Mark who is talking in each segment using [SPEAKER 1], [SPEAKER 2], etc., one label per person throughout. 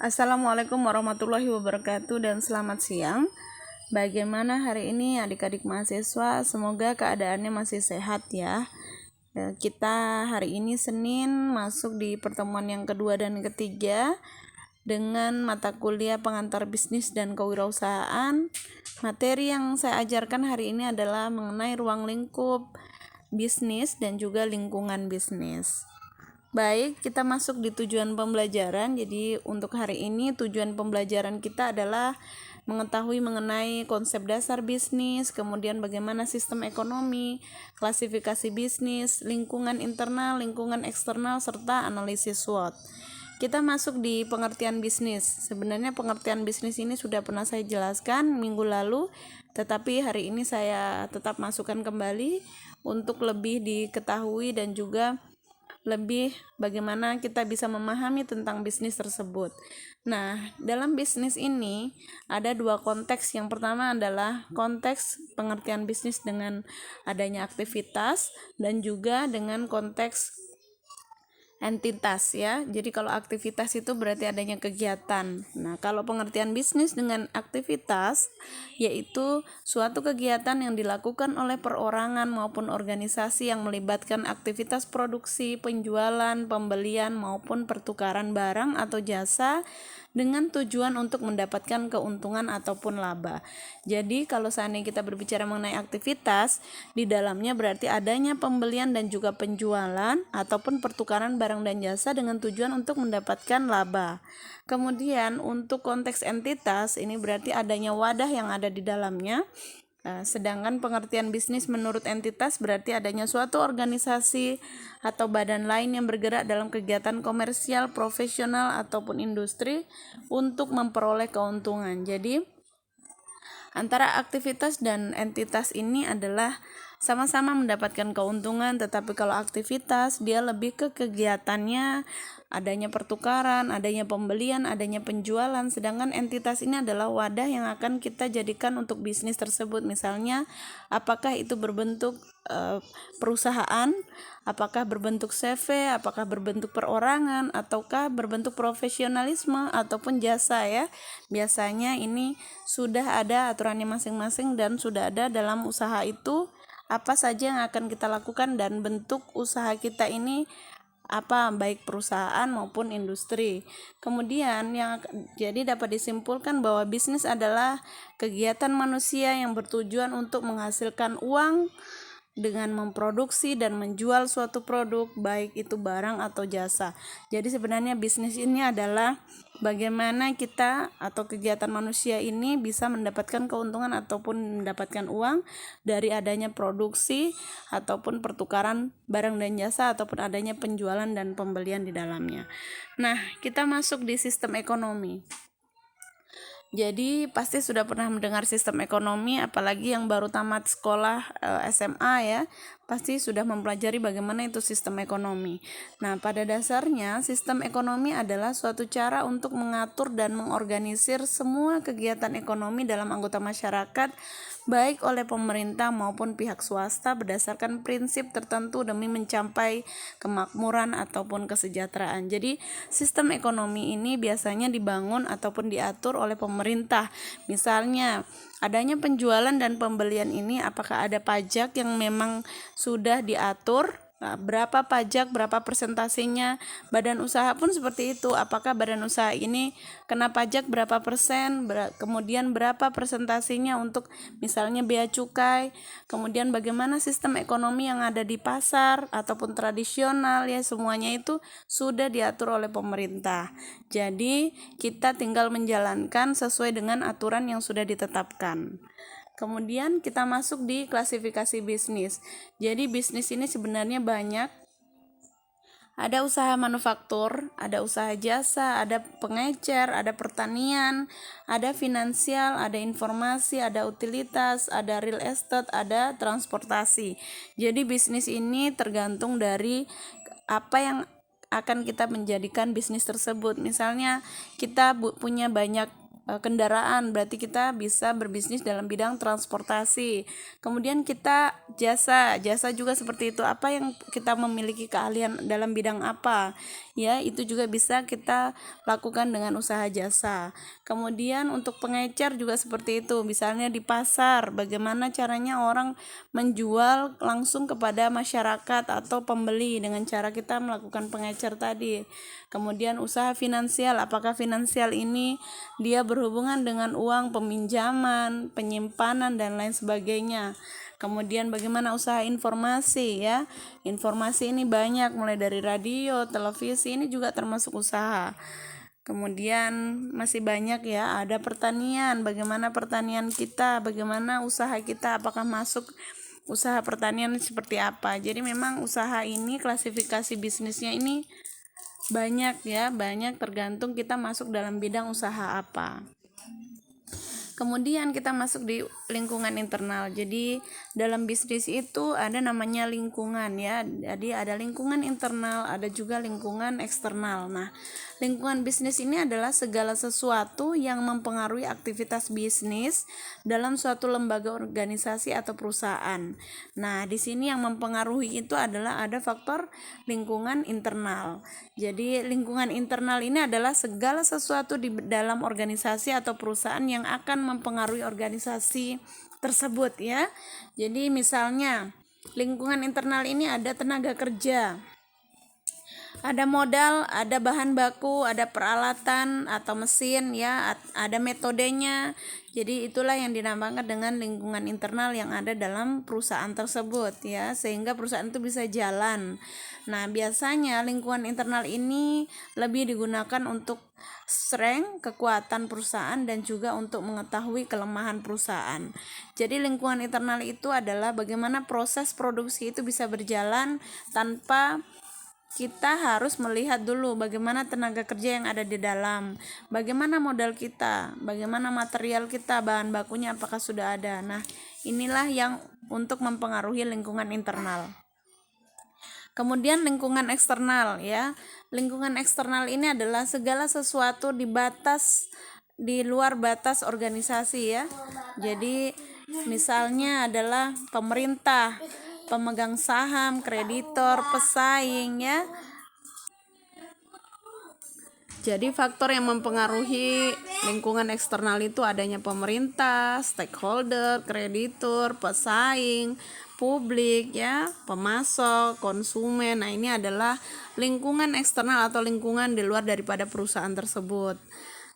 [SPEAKER 1] Assalamualaikum warahmatullahi wabarakatuh dan selamat siang. Bagaimana hari ini adik-adik mahasiswa? Semoga keadaannya masih sehat ya. Kita hari ini Senin masuk di pertemuan yang kedua dan ketiga dengan mata kuliah pengantar bisnis dan kewirausahaan. Materi yang saya ajarkan hari ini adalah mengenai ruang lingkup bisnis dan juga lingkungan bisnis. Baik, kita masuk di tujuan pembelajaran. Jadi untuk hari ini tujuan pembelajaran kita adalah mengetahui mengenai konsep dasar bisnis, kemudian bagaimana sistem ekonomi, klasifikasi bisnis, lingkungan internal, lingkungan eksternal, serta analisis SWOT. Kita masuk di pengertian bisnis. Sebenarnya pengertian bisnis ini sudah pernah saya jelaskan minggu lalu, tetapi hari ini saya tetap masukkan kembali untuk lebih diketahui dan juga lebih bagaimana kita bisa memahami tentang bisnis tersebut. Nah, dalam bisnis ini ada dua konteks. Yang pertama adalah konteks pengertian bisnis dengan adanya aktivitas dan juga dengan konteks entitas ya. Jadi kalau aktivitas itu berarti adanya kegiatan. Nah, kalau pengertian bisnis dengan aktivitas yaitu suatu kegiatan yang dilakukan oleh perorangan maupun organisasi yang melibatkan aktivitas produksi, penjualan, pembelian maupun pertukaran barang atau jasa dengan tujuan untuk mendapatkan keuntungan ataupun laba. Jadi kalau seandainya kita berbicara mengenai aktivitas, di dalamnya berarti adanya pembelian dan juga penjualan ataupun pertukaran barang dan jasa dengan tujuan untuk mendapatkan laba. Kemudian untuk konteks entitas, ini berarti adanya wadah yang ada di dalamnya. Sedangkan pengertian bisnis menurut entitas berarti adanya suatu organisasi atau badan lain yang bergerak dalam kegiatan komersial, profesional ataupun industri untuk memperoleh keuntungan. Jadi antara aktivitas dan entitas ini adalah sama-sama mendapatkan keuntungan, tetapi kalau aktivitas dia lebih ke kegiatannya, adanya pertukaran, adanya pembelian, adanya penjualan, sedangkan entitas ini adalah wadah yang akan kita jadikan untuk bisnis tersebut. Misalnya apakah itu berbentuk perusahaan, apakah berbentuk CV, apakah berbentuk perorangan, ataukah berbentuk profesionalisme ataupun jasa ya. Biasanya ini sudah ada aturannya masing-masing dan sudah ada dalam usaha itu apa saja yang akan kita lakukan dan bentuk usaha kita ini apa, baik perusahaan maupun industri. Kemudian jadi dapat disimpulkan bahwa bisnis adalah kegiatan manusia yang bertujuan untuk menghasilkan uang dengan memproduksi dan menjual suatu produk, baik itu barang atau jasa. Jadi sebenarnya bisnis ini adalah bagaimana kita atau kegiatan manusia ini bisa mendapatkan keuntungan ataupun mendapatkan uang dari adanya produksi ataupun pertukaran barang dan jasa ataupun adanya penjualan dan pembelian di dalamnya. Nah, kita masuk di sistem ekonomi. Jadi pasti sudah pernah mendengar sistem ekonomi, apalagi yang baru tamat sekolah SMA ya, pasti sudah mempelajari bagaimana itu sistem ekonomi. Nah, pada dasarnya sistem ekonomi adalah suatu cara untuk mengatur dan mengorganisir semua kegiatan ekonomi dalam anggota masyarakat, baik oleh pemerintah maupun pihak swasta berdasarkan prinsip tertentu demi mencapai kemakmuran ataupun kesejahteraan. Jadi, sistem ekonomi ini biasanya dibangun ataupun diatur oleh pemerintah. Misalnya, adanya penjualan dan pembelian ini apakah ada pajak yang memang sudah diatur? Berapa pajak, berapa persentasenya. Badan usaha pun seperti itu. Apakah badan usaha ini kena pajak berapa persen, kemudian berapa persentasenya untuk misalnya bea cukai, kemudian bagaimana sistem ekonomi yang ada di pasar ataupun tradisional ya, semuanya itu sudah diatur oleh pemerintah. Jadi kita tinggal menjalankan sesuai dengan aturan yang sudah ditetapkan. Kemudian kita masuk di klasifikasi bisnis. Jadi bisnis ini sebenarnya banyak. Ada usaha manufaktur, ada usaha jasa, ada pengecer, ada pertanian, ada finansial, ada informasi, ada utilitas, ada real estate, ada transportasi. Jadi bisnis ini tergantung dari apa yang akan kita menjadikan bisnis tersebut. Misalnya kita punya banyak kendaraan, berarti kita bisa berbisnis dalam bidang transportasi. Kemudian kita jasa juga seperti itu, apa yang kita memiliki keahlian dalam bidang apa, ya itu juga bisa kita lakukan dengan usaha jasa. Kemudian untuk pengecer juga seperti itu, misalnya di pasar, bagaimana caranya orang menjual langsung kepada masyarakat atau pembeli dengan cara kita melakukan pengecer tadi. Kemudian usaha finansial, apakah finansial ini dia berhubungan dengan uang, peminjaman, penyimpanan dan lain sebagainya. Kemudian bagaimana usaha informasi, ya. Informasi ini banyak, mulai dari radio, televisi, ini juga termasuk usaha. Kemudian masih banyak, ya, ada pertanian, bagaimana pertanian kita, bagaimana usaha kita, apakah masuk usaha pertanian seperti apa. Jadi memang usaha ini, klasifikasi bisnisnya ini banyak, ya, banyak tergantung kita masuk dalam bidang usaha apa. Kemudian kita masuk di lingkungan internal. Jadi dalam bisnis itu ada namanya lingkungan, ya. Jadi ada lingkungan internal, ada juga lingkungan eksternal. Nah, lingkungan bisnis ini adalah segala sesuatu yang mempengaruhi aktivitas bisnis dalam suatu lembaga, organisasi atau perusahaan. Nah, di sini yang mempengaruhi itu adalah ada faktor lingkungan internal. Jadi lingkungan internal ini adalah segala sesuatu di dalam organisasi atau perusahaan yang akan mempengaruhi organisasi tersebut, ya. Jadi misalnya lingkungan internal ini ada tenaga kerja, ada modal, ada bahan baku, ada peralatan atau mesin, ya, ada metodenya. Jadi itulah yang dinamakan dengan lingkungan internal yang ada dalam perusahaan tersebut, ya, sehingga perusahaan itu bisa jalan. Nah, biasanya lingkungan internal ini lebih digunakan untuk strength, kekuatan perusahaan, dan juga untuk mengetahui kelemahan perusahaan. Jadi lingkungan internal itu adalah bagaimana proses produksi itu bisa berjalan tanpa kita harus melihat dulu bagaimana tenaga kerja yang ada di dalam, bagaimana modal kita, bagaimana material kita, bahan bakunya apakah sudah ada. Nah, inilah yang untuk mempengaruhi lingkungan internal. Kemudian lingkungan eksternal, ya. Lingkungan eksternal ini adalah segala sesuatu di luar batas organisasi, ya. Jadi misalnya adalah pemerintah, pemegang saham, kreditor, pesaing, ya. Jadi faktor yang mempengaruhi lingkungan eksternal itu adanya pemerintah, stakeholder, kreditur, pesaing, publik, ya, pemasok, konsumen. Nah, ini adalah lingkungan eksternal atau lingkungan di luar daripada perusahaan tersebut.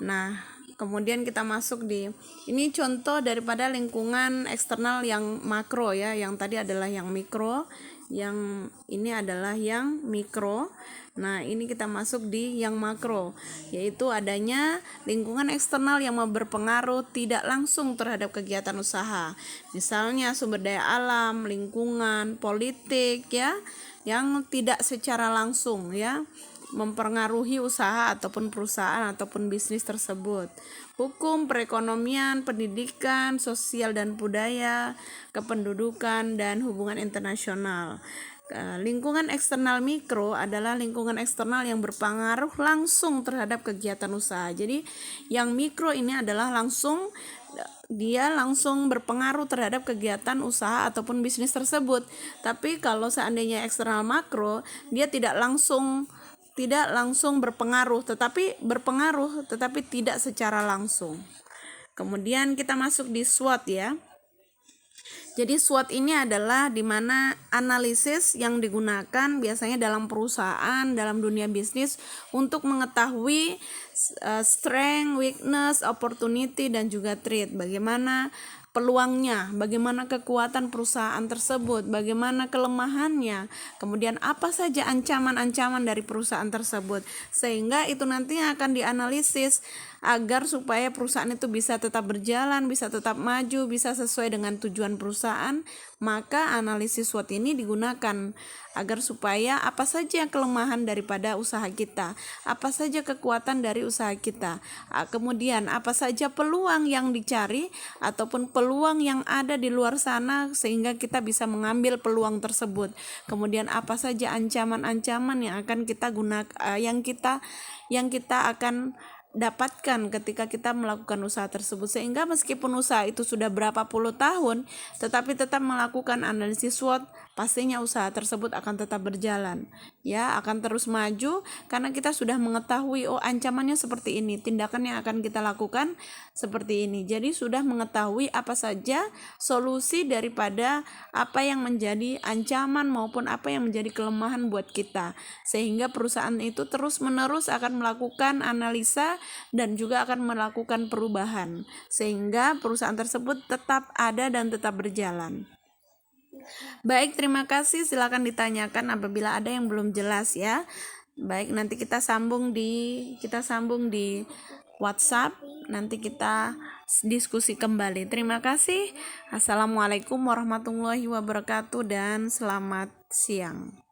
[SPEAKER 1] Nah, kemudian kita masuk ini contoh daripada lingkungan eksternal yang makro, ya. Yang tadi adalah yang mikro, yang ini adalah yang mikro. Nah, ini kita masuk di yang makro, yaitu adanya lingkungan eksternal yang berpengaruh tidak langsung terhadap kegiatan usaha. Misalnya sumber daya alam, lingkungan, politik, ya, yang tidak secara langsung, ya, mempengaruhi usaha ataupun perusahaan ataupun bisnis tersebut. Hukum, perekonomian, pendidikan, sosial dan budaya, kependudukan, dan hubungan internasional. Lingkungan eksternal mikro adalah lingkungan eksternal yang berpengaruh langsung terhadap kegiatan usaha. Jadi yang mikro ini adalah dia langsung berpengaruh terhadap kegiatan usaha ataupun bisnis tersebut. Tapi kalau seandainya eksternal makro, dia tidak langsung berpengaruh, tetapi berpengaruh tetapi tidak secara langsung. Kemudian kita masuk di SWOT, ya. Jadi SWOT ini adalah di mana analisis yang digunakan biasanya dalam perusahaan, dalam dunia bisnis untuk mengetahui strength, weakness, opportunity, dan juga threat. Bagaimana peluangnya, bagaimana kekuatan perusahaan tersebut, bagaimana kelemahannya, kemudian apa saja ancaman-ancaman dari perusahaan tersebut, sehingga itu nanti akan dianalisis agar supaya perusahaan itu bisa tetap berjalan, bisa tetap maju, bisa sesuai dengan tujuan perusahaan. Maka analisis SWOT ini digunakan agar supaya apa saja kelemahan daripada usaha kita, apa saja kekuatan dari usaha kita, kemudian apa saja peluang yang dicari ataupun peluang yang ada di luar sana sehingga kita bisa mengambil peluang tersebut. Kemudian apa saja ancaman-ancaman yang akan kita gunakan, yang kita akan dapatkan ketika kita melakukan usaha tersebut, sehingga meskipun usaha itu sudah berapa puluh tahun tetapi tetap melakukan analisis SWOT, pastinya usaha tersebut akan tetap berjalan, ya, akan terus maju karena kita sudah mengetahui ancamannya seperti ini, tindakan yang akan kita lakukan seperti ini. Jadi sudah mengetahui apa saja solusi daripada apa yang menjadi ancaman maupun apa yang menjadi kelemahan buat kita, sehingga perusahaan itu terus-menerus akan melakukan analisa dan juga akan melakukan perubahan sehingga perusahaan tersebut tetap ada dan tetap berjalan. Baik, terima kasih. Silakan ditanyakan apabila ada yang belum jelas ya. Baik, nanti kita sambung di WhatsApp. Nanti kita diskusi kembali. Terima kasih. Assalamualaikum warahmatullahi wabarakatuh dan selamat siang.